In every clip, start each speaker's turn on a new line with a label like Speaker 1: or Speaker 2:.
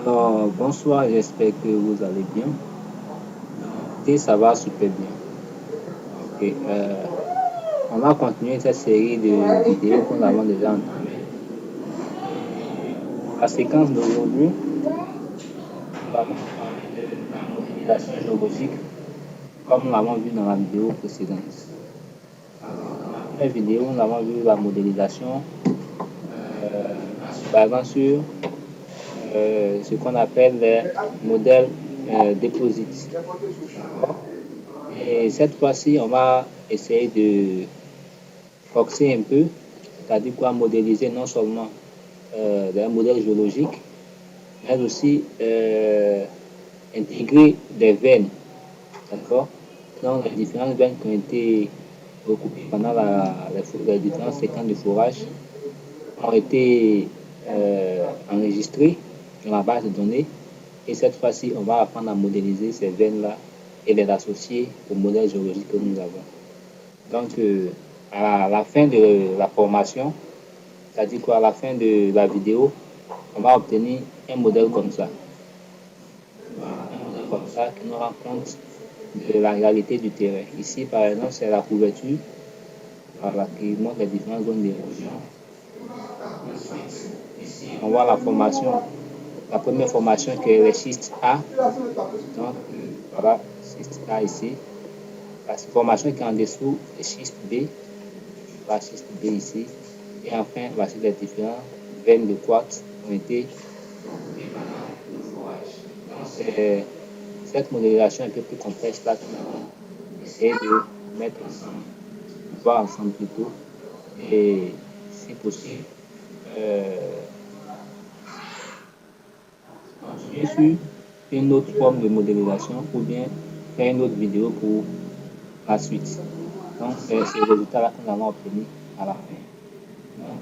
Speaker 1: Alors, bonsoir, j'espère que vous allez bien. Et ça va super bien. Ok, on va continuer cette série de vidéos que nous avons déjà entamées. La séquence d'aujourd'hui, nous allons parler de la modélisation géologique, comme nous l'avons vu dans la vidéo précédente. Dans la première vidéo, nous avons vu la modélisation basant sur ce qu'on appelle les modèles déposites. Et cette fois-ci, on va essayer de forcer un peu, c'est-à-dire quoi, modéliser non seulement un modèle géologique, mais aussi intégrer des veines, d'accord? Donc, les différentes veines qui ont été recoupées pendant les différentes séquences de forage ont été enregistrées dans la base de données. Et cette fois-ci, on va apprendre à modéliser ces veines-là et les associer au modèle géologique que nous avons. Donc, à la fin de la formation, c'est-à-dire qu'à la fin de la vidéo, on va obtenir un modèle comme ça. Un modèle comme ça qui nous rend compte de la réalité du terrain. Ici, par exemple, c'est la couverture voilà, qui montre les différentes zones d'érosion. Ensuite, ici, on voit la formation, la première formation qui est les schistes A. Donc, voilà, schiste A ici. La formation qui est en dessous, les schistes B. La schiste B ici. Et enfin, voici les différentes veines de quartz qui ont été pendant le forage. Donc, c'est cette modélisation un peu plus complexe là que nous allons essayer de mettre ensemble, voir ensemble plutôt, et si possible, continuer sur une autre forme de modélisation ou bien faire une autre vidéo pour la suite. Donc, c'est le résultat là que nous allons obtenir à la fin. Donc,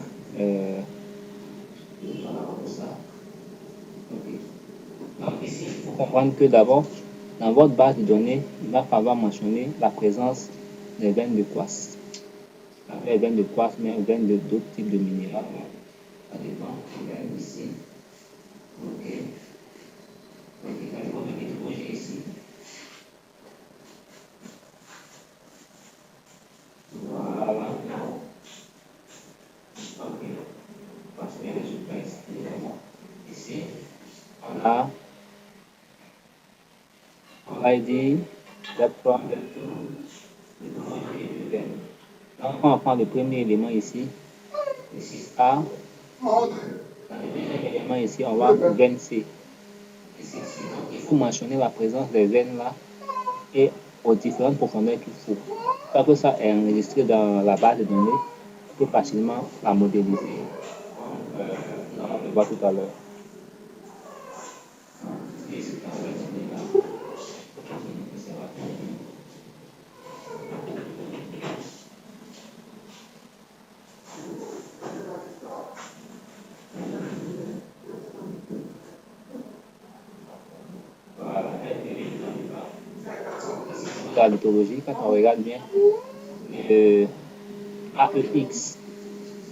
Speaker 1: donc ici, il faut comprendre que d'abord, dans votre base de données, il va falloir mentionner la présence des veines de quartz. Pas les veines de quartz, mais les veines d'autres types de minéraux. Ça dépend. Regarde ici. Ok. Donc, il faut venir trouver ici. Voilà. Ok. Parce que les surfaces, ici, on va dire L3, L2, L2. Donc, on prend le premier élément ici, A. Le deuxième élément ici, on va veine C. Il faut mentionner la présence des veines là et aux différentes profondeurs qu'il faut. Parce que ça est enregistré dans la base de données, on peut facilement la modéliser. On va le voir tout à l'heure. La mythologie, quand on regarde bien, AEX,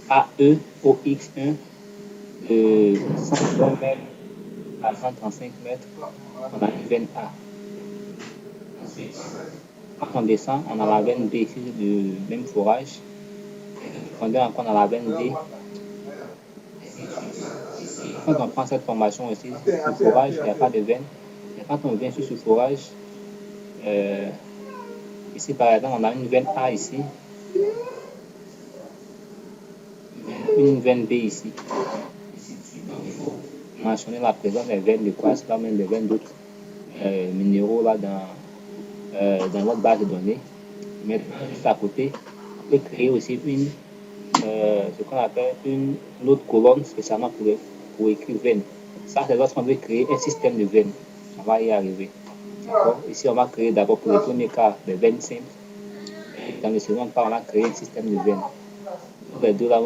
Speaker 1: AEOX1, de 120 mètres à 135 mètres, on a une veine A. Ensuite, quand on descend, on a la veine B ici du même forage. On a la veine D. Quand on prend cette formation ici, ce forage, il n'y a pas de veine. Et quand on vient sur ce forage, ici par exemple, on a une veine A ici, une veine B ici. Donc il faut mentionner la présence des veines de quartz, pas même des veines d'autres minéraux là dans votre base de données. Maintenant, juste à côté, on peut créer aussi ce qu'on appelle une autre colonne spécialement pour écrire veine. Ça, c'est lorsqu'on veut créer un système de veines. On va y arriver. D'accord? Ici, on va créer d'abord pour le premier cas des veines simples. Et dans le second cas, on va créer un système de veines. Donc, les deux là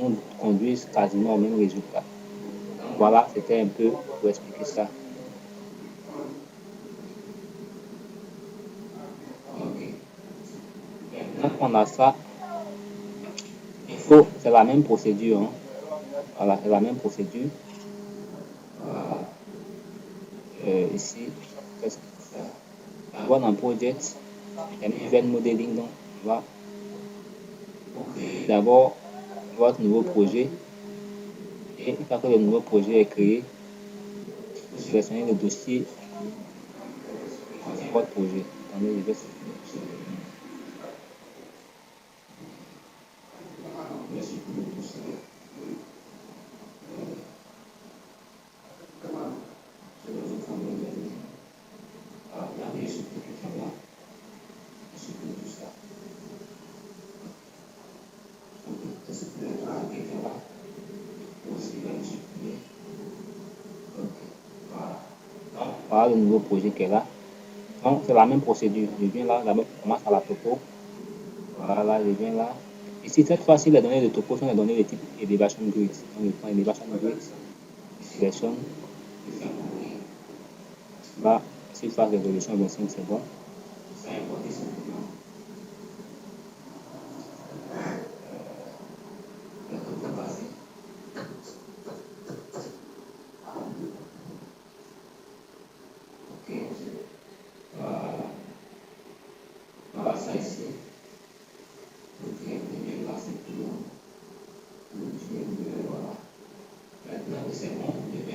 Speaker 1: nous conduisent quasiment au même résultat. Donc, voilà, c'était un peu pour expliquer ça. Okay. Maintenant qu'on a ça, c'est la même procédure. Hein. Voilà, c'est la même procédure. ici, on va dans Project, il y a mis Event Modeling, donc on va d'abord votre nouveau projet, et une fois que le nouveau projet est créé, vous sélectionnez le dossier de votre projet. Attendez, je vais voilà le nouveau projet qui est là. Donc, c'est la même procédure. Je viens là, d'abord, je commence à la topo. Voilà, je viens là. Ici, cette fois-ci, les données de topo sont les données de type Elevation Grid. Donc, je prends Elevation Grid, je sélectionne. Là, ici, phase résolution 25, c'est bon.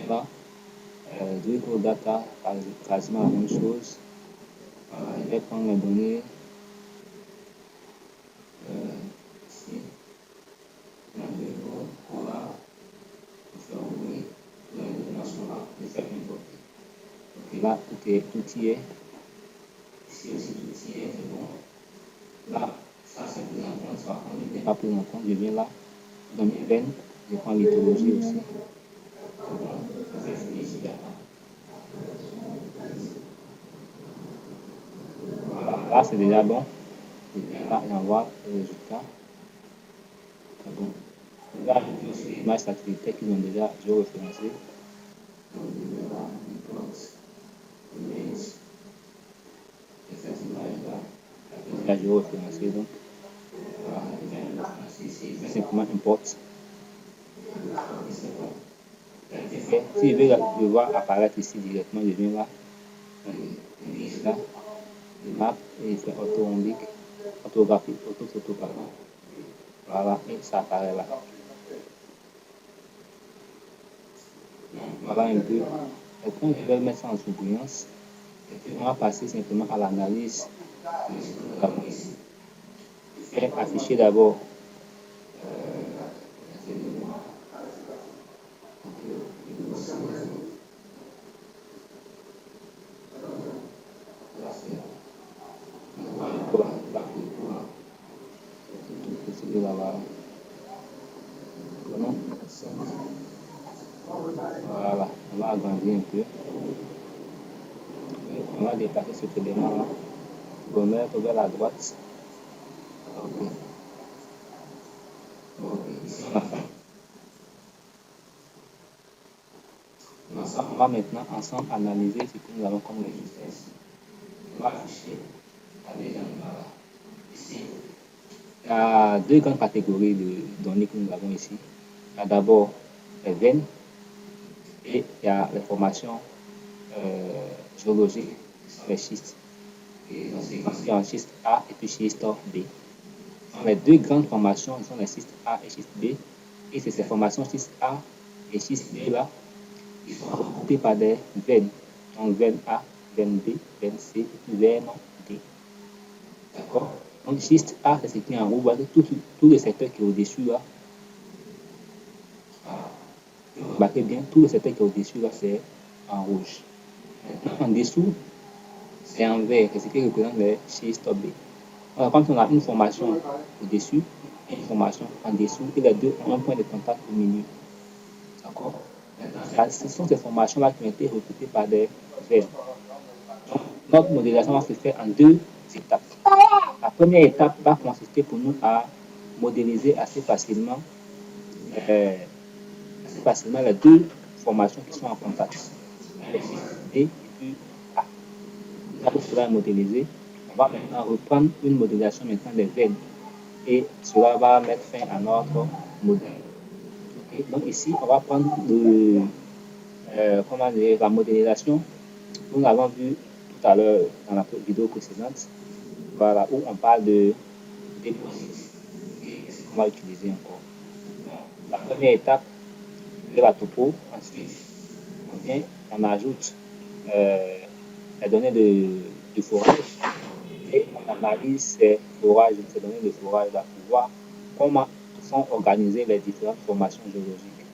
Speaker 1: Là, du coup, data, quasiment la même chose. Je vais prendre mes données. Ici. Là, tout y est. Ici aussi, tout y est, c'est bon. Là, ça, c'est pris en compte. Ça n'est pas pris en compte. Je viens là, dans mes veines, je prends lithologie aussi. Là, c'est déjà bon. Là, j'envoie le résultat. C'est bon. Là, les images satellitaires qu'ils ont déjà géoréférencées. Déjà géoréférencées, donc. Je simplement importe. Si je veux le voir apparaître ici directement, je viens là. Là, map, et il fait autographie, autophoto, pardon. Voilà, et ça apparaît là. Voilà un peu. Et quand je vais mettre ça en surbrillance, on va passer simplement à l'analyse. Je vais afficher d'abord voilà, on va agrandir un peu. On va déplacer cet élément-là. Remettre vers la droite. Ok. On va maintenant ensemble analyser ce que nous avons comme résultat. On va afficher ici. Il y a deux grandes catégories de données que nous avons ici. Il y a d'abord les veines et il y a les formations géologiques, les schistes. Il y a un schiste A et puis schiste B. Les deux grandes formations sont les schistes A et schiste B. Et c'est ces formations schiste A et schiste B là qui sont regroupées par des veines. Donc veine A, veine B, veine C et puis veine D. D'accord? Donc schiste A, c'est ce qui est en rouge. Vous voyez tout le secteur qui est au-dessus là. Remarquez bien, tout le secteur qui est au-dessus là, c'est en rouge. En dessous, c'est en vert, c'est ce qui représente les schistes B. Alors, quand on a une formation au-dessus et une formation en dessous, et les deux ont un point de contact au milieu. D'accord? Ce sont ces formations-là qui ont été recoupées par des veines. Donc, notre modélisation va se faire en deux étapes. La première étape va consister pour nous à modéliser assez facilement les deux formations qui sont en contact. Les D et puis A. Là où cela est modélisé, on va maintenant reprendre une modélisation maintenant des veines. Et cela va mettre fin à notre modèle. Okay. Donc ici, on va prendre la modélisation Nous l'avons vu tout à l'heure dans la vidéo précédente, voilà, où on parle de déposit. On va utiliser encore. La première étape, c'est la topo. Ensuite, on vient, on ajoute euh, les données de forage et on analyse ces forages, ces données de forage là pour voir comment sont organisées les différentes formations géologiques.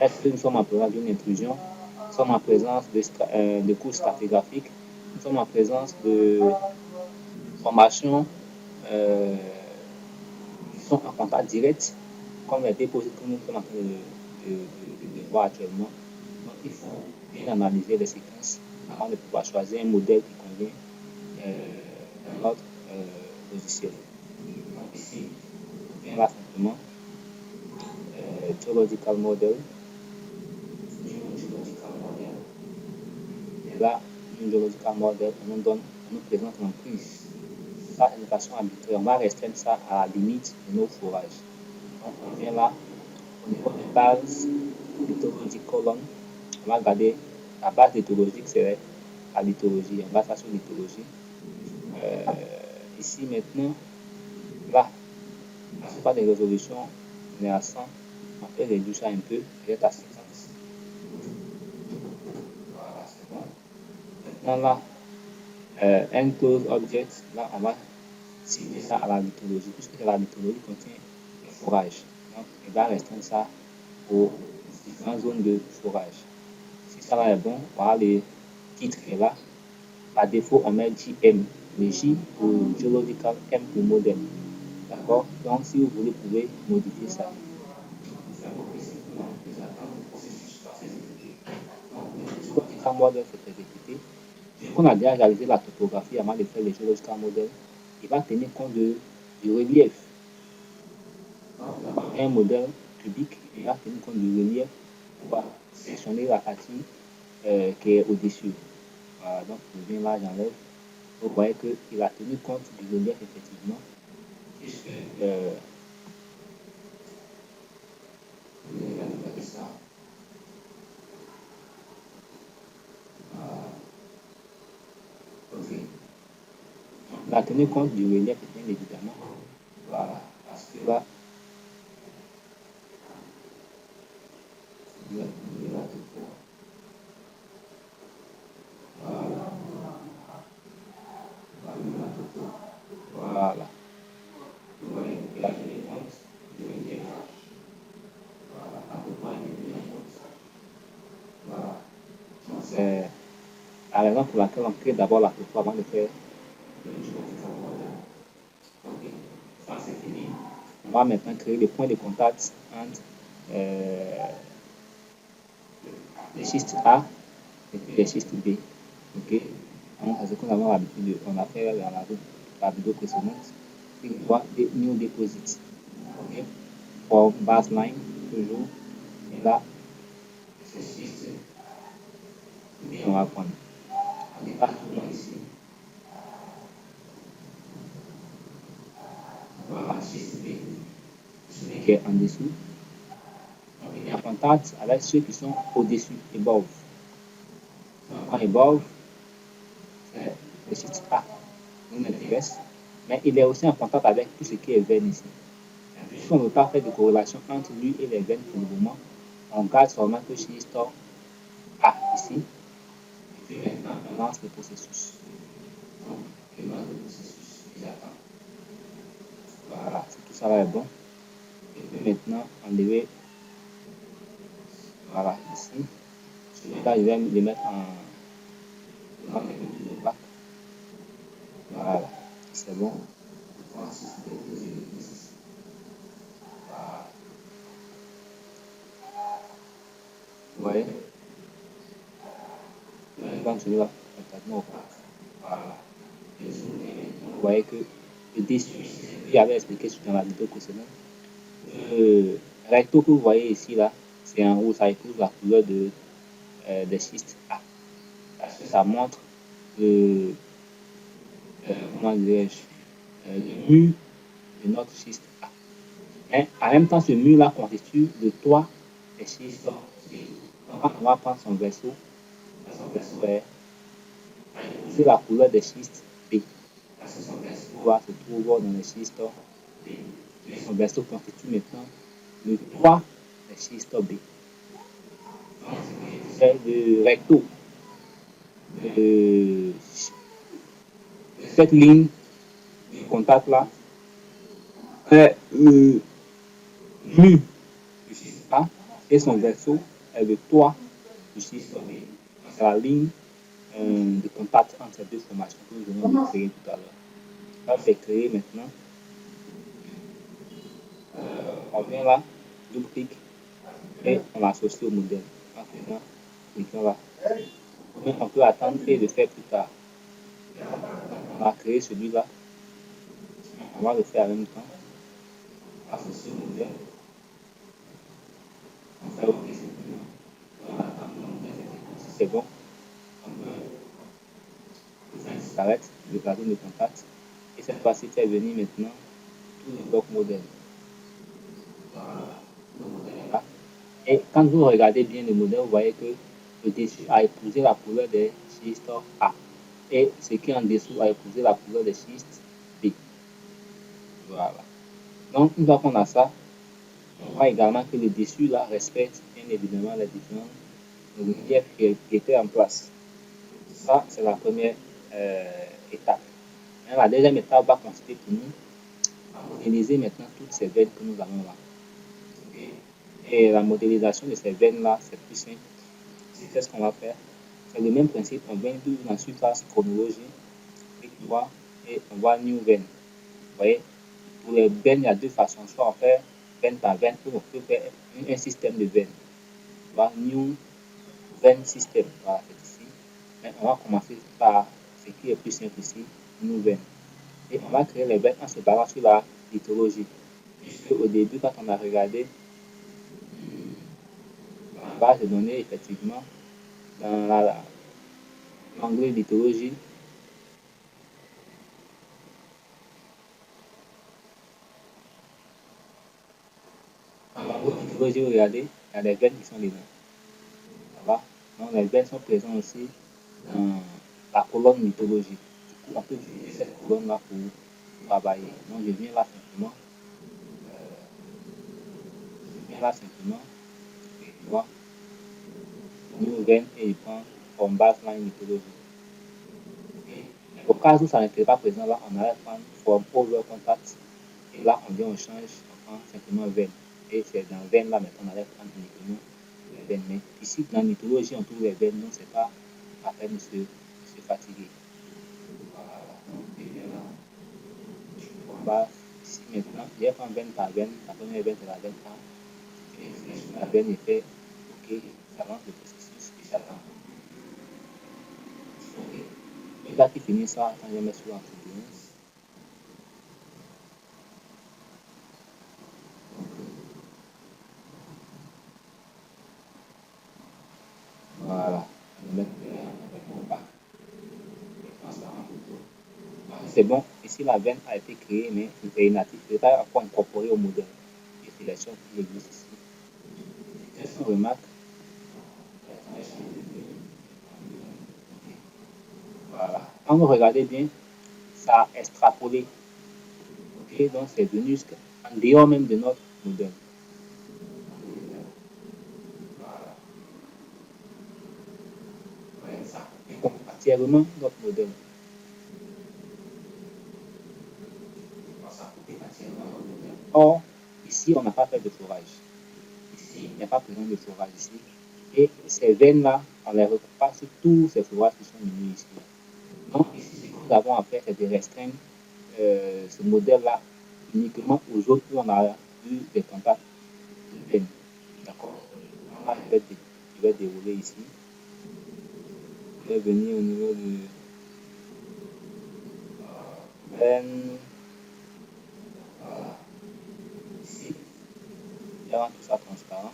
Speaker 1: Est-ce que nous sommes en présence d'une intrusion? Nous sommes en présence de couches stratigraphiques? Nous sommes en présence de formations euh, qui sont en contact direct, comme les dépôts que nous sommes en train de voir actuellement. Donc, il faut bien analyser les séquences avant de pouvoir choisir un modèle qui convient à notre logiciel. Donc, ici, on vient là simplement Geological Model. Et là, une Geological Model, on nous présente en prise. Ça, c'est une façon arbitraire. On va restreindre ça à la limite de nos forages. Donc, on vient là, au niveau des bases lithologiques colonnes, on va regarder la base lithologique, c'est la lithologie. On va faire sur lithologie. Euh, Ici, maintenant, là, c'est pas de résolution, on est à 100. On peut réduire ça un peu, peut-être à 50. Voilà, c'est bon. Maintenant, là, Enclosed Object, là, on va cibler ça à la lithologie, puisque la lithologie contient le forage. Donc, il va restreindre ça aux différentes zones de forage. Si ça va est bon, voilà le titre est là. Par défaut, on met JM. Le J pour Geological, M pour modèle. D'accord? Donc, si vous voulez, vous pouvez modifier ça. Geological model, c'est exécuté. On a déjà réalisé la topographie avant de faire le Geological model. Il va tenir compte du relief. Un modèle cubique, il va tenir compte du relief pour sélectionner la partie qui est au-dessus. Voilà, donc je viens là, j'enlève. Vous voyez qu'il a tenu compte du relief effectivement. Euh, il a tenu compte du relief, bien évidemment. Voilà, parce que là, voilà. Il a tenu compte du relief. C'est la raison pour laquelle on crée d'abord la topo avant de faire. On va maintenant créer le point de contact entre euh, les schistes A et puis les schistes B. Ok? Donc, c'est ce qu'on a l'habitude on a fait dans la vidéo précédente. C'est une fois des new deposits. Ok? Pour baseline, toujours. Et là, c'est schiste B, on va prendre. Là, ici. Voilà, schiste B. Celui qui est en dessous. On est en contact avec ceux qui sont au-dessus, above. Quand above, c'est le schiste A nous intéresse, mais il est aussi en contact avec tout ce qui est veine ici. Si on ne veut pas faire de corrélation entre lui et les veines pour le moment, on garde seulement que schiste A ici, et puis maintenant on lance le processus. Donc, on lance le processus, il attend. Voilà, tout ça là est bon. Et puis maintenant, on devait, voilà, ici, celui-là, je vais le mettre en bac. Voilà, c'est bon. Voilà. Vous voyez, donc celui-là, complètement opaque. Voilà. Vous voyez que le dessus, j'avais expliqué dans la vidéo précédente, le recto que vous voyez ici, là, c'est en rouge, ça épouse la couleur des schistes A. Parce que ça montre le, comment dirais-je, le mur de notre schiste A. Mais en même temps, ce mur-là constitue le toit des schistes B. Donc, on va prendre son vaisseau est C'est la couleur des schistes B. Se trouve dans les schistes B. Son verso constitue maintenant le toit des schistes B. C'est le recto de cette ligne de contact là est le mu du schiste A et son verso est le toit du schiste B. C'est la ligne de contact entre ces deux formations que nous venons de créer tout à l'heure. Ça c'est créé maintenant. On vient là, double clic et on l'associe au modèle. Maintenant, cliquons là. On peut attendre et le faire plus tard. On a créé celui-là. On va le faire en même temps. Associer au modèle. On fait OK. C'est bon. Ça s'arrête de la zone de contact. Et cette fois-ci, tu es venu maintenant tout le bloc modèle. Voilà. Et quand vous regardez bien le modèle, vous voyez que le dessus a épousé la couleur des schistes A. Et ce qui est en dessous a épousé la couleur des schistes B. Voilà. Donc, une fois qu'on a ça, on voit également que le dessus là respecte bien évidemment les différents reliefs qui étaient en place. Ça, c'est la première étape. Et la deuxième étape va consister pour nous à modéliser maintenant toutes ces veines que nous avons là. Et la modélisation de ces veines-là, c'est plus simple. C'est ce qu'on va faire. C'est le même principe. On vient dans la surface chronologie, clic droit, et on voit New Veine. Vous voyez, pour les veines, il y a deux façons. Soit on fait veine par veine, ou on peut faire un système de veines. Voilà, New Veine System. Voilà, c'est ici. Mais on va commencer par ce qui est plus simple ici, New Veine. Et on va créer les veines en se basant sur la lithologie. Puisque au début, quand on a regardé la base de données, effectivement, dans l'onglet lithologie, lithologie, regardez, il y a des veines qui sont dedans. Ça va? Donc les veines sont présentes aussi dans la colonne mythologie. Du coup, on peut utiliser cette colonne-là pour travailler. Donc je viens là simplement. Et tu vois, New Veine et il prend comme baseline mythologie. Au cas où ça n'était pas présent, là, on allait prendre form over contact. Et là, on vient, on change, on prend simplement veine. Et c'est dans veine là, maintenant, on allait prendre uniquement les veines. Mais ici, dans la mythologie, on trouve les veines, donc c'est pas la peine de se fatiguer. Voilà. Et bien là, on va ici maintenant, je vais prendre veine par veine. La première veine, c'est la veine A. Et la veine est fait, ok, ça lance le processus et j'attends. Ok. Et là, qui finit ça, attends, je vais mettre sur la turbulence. Voilà. Je vais mettre c'est bon. Ici, la veine a été créée, mais c'est natif. Je ne vais pas encore incorporer au modèle. Je sélectionne qui existe ici. Qu'est-ce qu'on remarque? Voilà. Quand vous regardez bien, ça a extrapolé. Ok, donc c'est venu en dehors même de notre modèle. Donc, entièrement notre modèle. Or, ici, on n'a pas fait de forage. Ici, il n'y a pas besoin de forage ici. Et ces veines-là, on les recoupe pas sur tous ces forages qui sont venus ici. Donc, ici, ce que nous avons à faire, c'est de restreindre ce modèle-là uniquement aux zones où on a eu des contacts de veine. D'accord? Je vais dérouler ici. Je vais venir au niveau de veine. Voilà. Ici, je vais rendre tout ça transparent.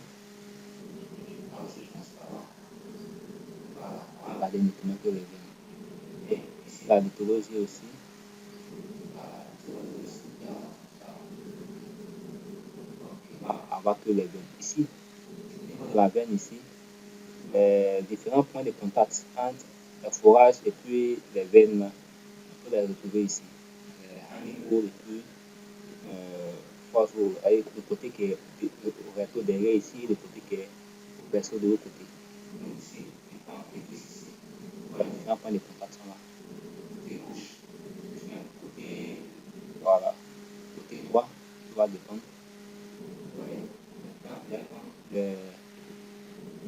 Speaker 1: Voilà. On va regarder uniquement que les veines. Et ici, la mythologie aussi. Avoir que les veines. Ici, la veine ici, les différents points de contact entre les fourrages et puis les veines, là, on peut les retrouver ici. Les hanging et puis le côté qui est au recto derrière ici, le côté qui est au berceau de l'autre côté. Donc ici, voilà, les différents points de contact sont là. Côté gauche, côté, voilà, côté droit, tu vas dépendre. Le,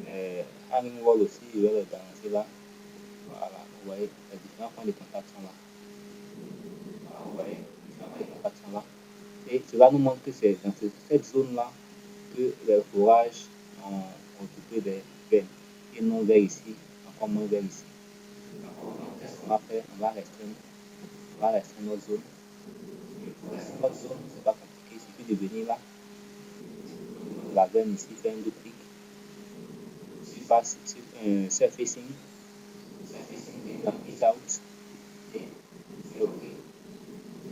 Speaker 1: le hanging wall aussi, je vais le balancer là. Voilà, vous voyez, les différents points de contact sont là. Voilà, vous voyez, les différents points de contact sont là. Et cela nous montre que c'est dans cette zone-là que les fourrages ont occupé des veines et non vers ici, encore moins vers ici. Qu'est-ce qu'on va faire? On va restreindre notre zone. Pour restreindre notre zone, c'est pas compliqué, il suffit de venir là, la veine ici, faire un double clic, tu passes sur un surfacing, dans Ease Out, et OK.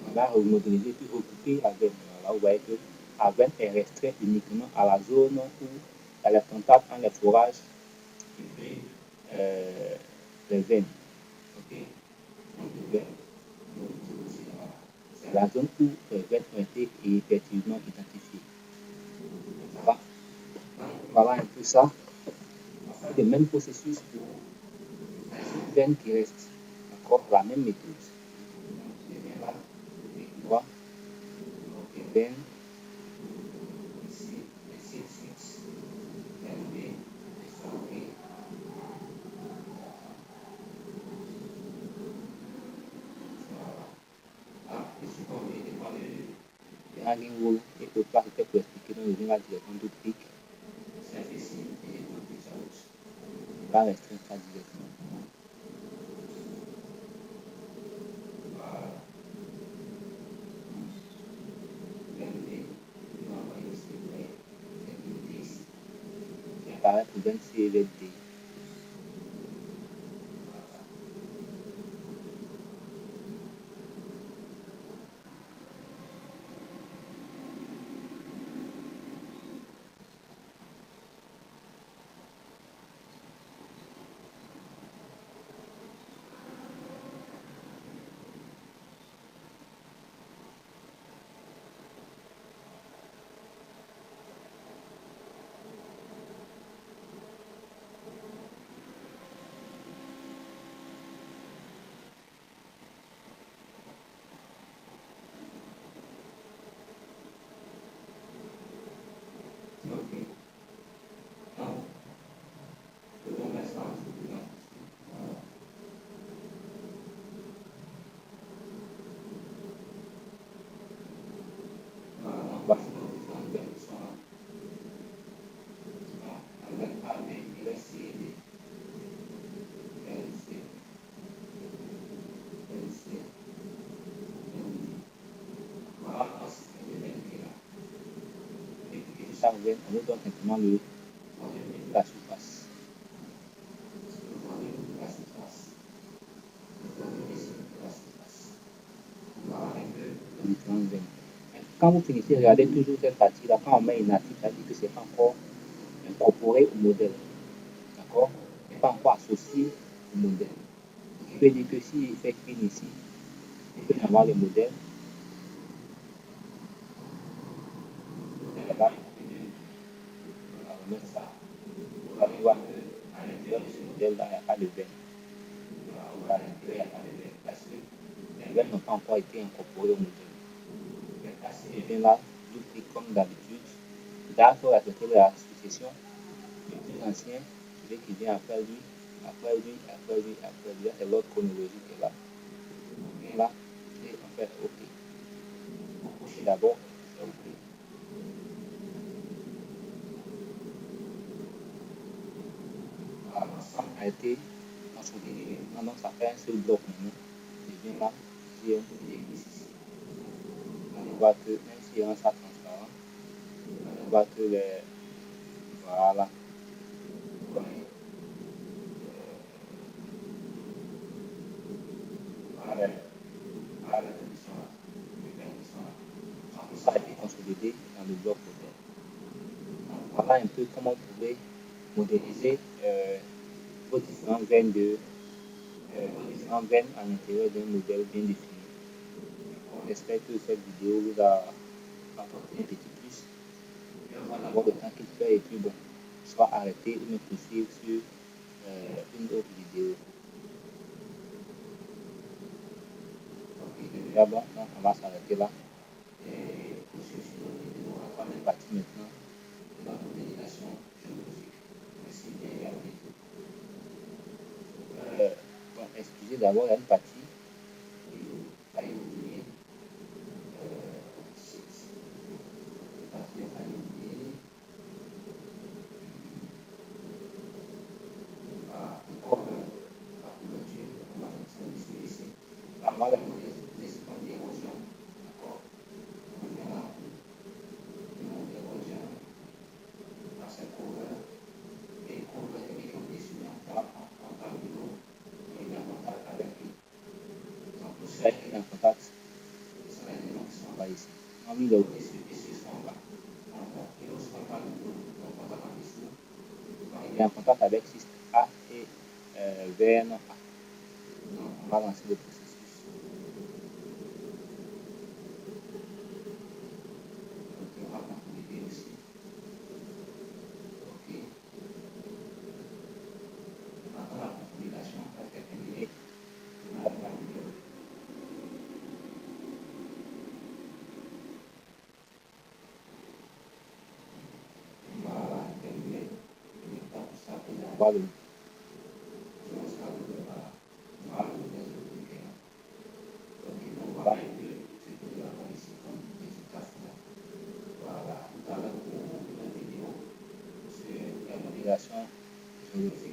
Speaker 1: On va remodéliser puis recouper la veine. Là, vous voyez que la veine est restreinte uniquement à la zone où il y a les contacts entre les fourrages et puis les veines. OK? Donc, c'est la zone où les veines ont été effectivement identifiées. Ça va? Voilà un peu ça. On fait le même processus pour les veines qui restent. Encore la même méthode. Je viens là, et tu vois, les veines, ici, ainsi de suite. LB, OK. Ah, ici, comme il est dans le hanging wall, et que pas peut-être pour expliquer, donc je viens là directement tout clic, c'est ici, et tout clic out. Il va restreindre ça directement. Voilà. LB, il va envoyer ici, vous voyez, LB ici. C'est pareil pour 26 et 22. OK. Non, je tombe l'instant, voilà, on va faire les différentes veines qui sont là. Avec AB, il reste CD, LC, LC, voilà, ensuite, les veines qui est là. Et puis, chaque veine, on nous donne simplement la surface. La surface. La surface. Voilà un peu les différentes veines. Quand vous finissez, regardez toujours cette partie-là. Quand on met inactif, ça dit que c'est pas encore incorporé au modèle. D'accord? C'est pas encore associé au modèle. Ce qui veut dire que s'il fait clean ici, il peut y avoir le modèle. Là, on va remettre ça. On va voir qu'à l'intérieur de ce modèle-là, il n'y a pas de veine. À l'intérieur, il n'y a pas de veine parce que les veines n'ont pas encore été incorporées au modèle. Je viens là, je clique comme d'habitude. Là, il faut respecter la succession. Le plus ancien, celui qui vient après lui, après lui, après lui, après lui. Là, c'est l'autre chronologique qui est là. On vient là et on fait OK. On couche d'abord, c'est OK. Voilà, l'ensemble a été consolidé. Maintenant, ça fait un seul bloc maintenant. Je viens là, j'ai un petit église ici. On voit que même si on ça transparent, on voit que les. Voilà. Voilà. Voilà. Tout ça a été consolidé dans le bloc modèle. Voilà un peu comment vous pouvez modéliser vos différentes veines de les différentes veines à l'intérieur d'un modèle bien défini. J'espère que cette vidéo vous a apporté un petit plus. Avant d'avoir le temps qu'il fait et puis bon, soit arrêter ou me poursuivre sur une autre vidéo. Déjà bon, donc on va s'arrêter là. Et poursuivre sur notre vidéo. On va même partir maintenant de notre méditation géographique. Merci et à bientôt. Bon, excusez d'abord, il y a une partie à éliminer. En contact, on va ici. On va il est en contact avec cyste A et VNA. On va lancer le processus. On va configurer aussi. OK. Maintenant, la configuration est terminée. Voilà. Voilà. Dans la vidéo, c'est la modélisation géographique.